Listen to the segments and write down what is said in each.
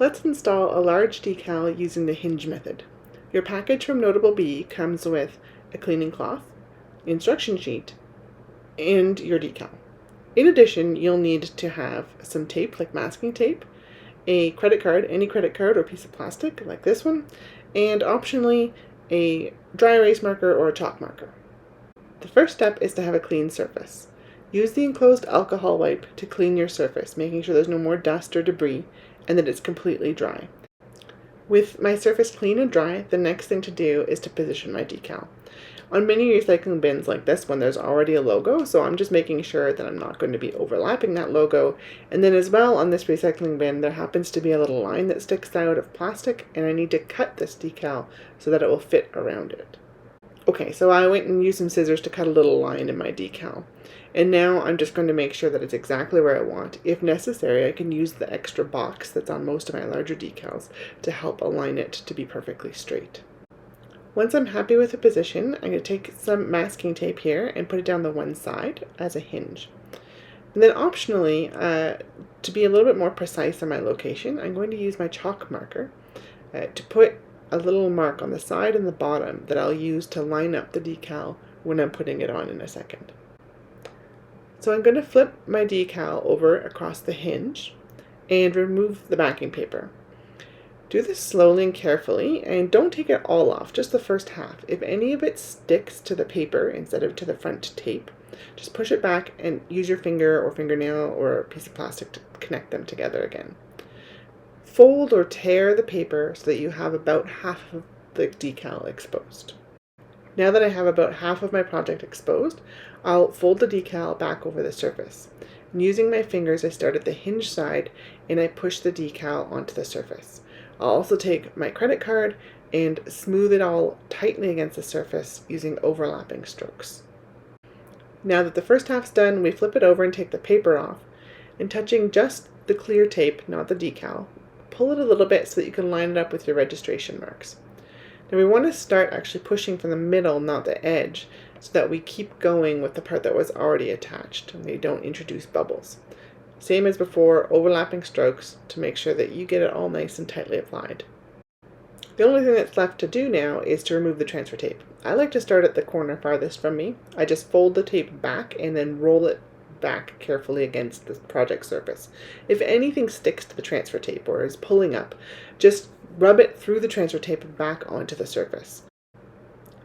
Let's install a large decal using the hinge method. Your package from Notable Bee comes with a cleaning cloth, instruction sheet, and your decal. In addition, you'll need to have some tape, like masking tape, a credit card, any credit card or piece of plastic, like this one, and optionally a dry erase marker or a chalk marker. The first step is to have a clean surface. Use the enclosed alcohol wipe to clean your surface, making sure there's no more dust or debris and that it's completely dry. With my surface clean and dry, the next thing to do is to position my decal. On many recycling bins like this one, there's already a logo, so I'm just making sure that I'm not going to be overlapping that logo. And then as well, on this recycling bin, there happens to be a little line that sticks out of plastic, and I need to cut this decal so that it will fit around it. Okay, so I went and used some scissors to cut a little line in my decal. And now I'm just going to make sure that it's exactly where I want. If necessary, I can use the extra box that's on most of my larger decals to help align it to be perfectly straight. Once I'm happy with the position, I'm going to take some masking tape here and put it down the one side as a hinge. And then optionally, to be a little bit more precise on my location, I'm going to use my chalk marker to put a little mark on the side and the bottom that I'll use to line up the decal when I'm putting it on in a second. So I'm going to flip my decal over across the hinge and remove the backing paper. Do this slowly and carefully, and don't take it all off, just the first half. If any of it sticks to the paper instead of to the front tape, just push it back and use your finger or fingernail or a piece of plastic to connect them together again. Fold or tear the paper so that you have about half of the decal exposed. Now that I have about half of my project exposed, I'll fold the decal back over the surface. And using my fingers, I start at the hinge side and I push the decal onto the surface. I'll also take my credit card and smooth it all tightly against the surface using overlapping strokes. Now that the first half's done, we flip it over and take the paper off, and touching just the clear tape, not the decal, pull it a little bit so that you can line it up with your registration marks. Now we want to start actually pushing from the middle, not the edge, so that we keep going with the part that was already attached and we don't introduce bubbles. Same as before, overlapping strokes to make sure that you get it all nice and tightly applied. The only thing that's left to do now is to remove the transfer tape. I like to start at the corner farthest from me. I just fold the tape back and then roll it back carefully against the project surface. If anything sticks to the transfer tape or is pulling up, just rub it through the transfer tape and back onto the surface.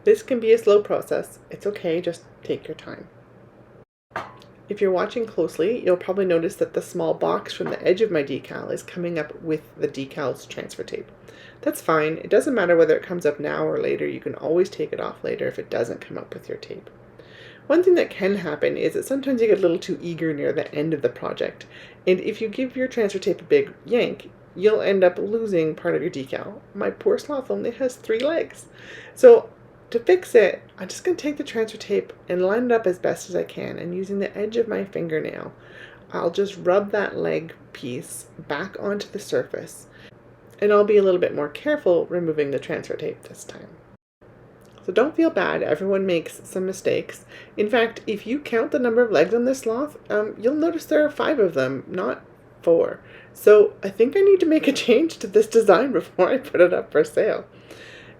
This can be a slow process. It's okay, just take your time. If you're watching closely, you'll probably notice that the small box from the edge of my decal is coming up with the decal's transfer tape. That's fine. It doesn't matter whether it comes up now or later. You can always take it off later if it doesn't come up with your tape. One thing that can happen is that sometimes you get a little too eager near the end of the project, and if you give your transfer tape a big yank, you'll end up losing part of your decal. My poor sloth only has 3 legs. So to fix it, I'm just going to take the transfer tape and line it up as best as I can, and using the edge of my fingernail, I'll just rub that leg piece back onto the surface, and I'll be a little bit more careful removing the transfer tape this time. So don't feel bad, everyone makes some mistakes. In fact, if you count the number of legs on this sloth, you'll notice there are 5 of them, not 4. So I think I need to make a change to this design before I put it up for sale.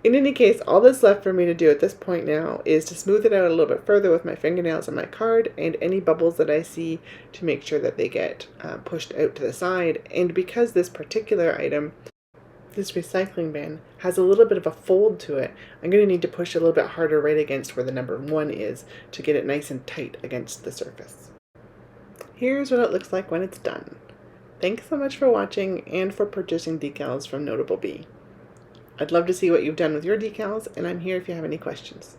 In any case, all that's left for me to do at this point now is to smooth it out a little bit further with my fingernails on my card and any bubbles that I see to make sure that they get pushed out to the side. And because this particular item, this recycling bin, has a little bit of a fold to it, I'm going to need to push a little bit harder right against where the number 1 is to get it nice and tight against the surface. Here's what it looks like when it's done. Thanks so much for watching and for purchasing decals from Notable Bee. I'd love to see what you've done with your decals, and I'm here if you have any questions.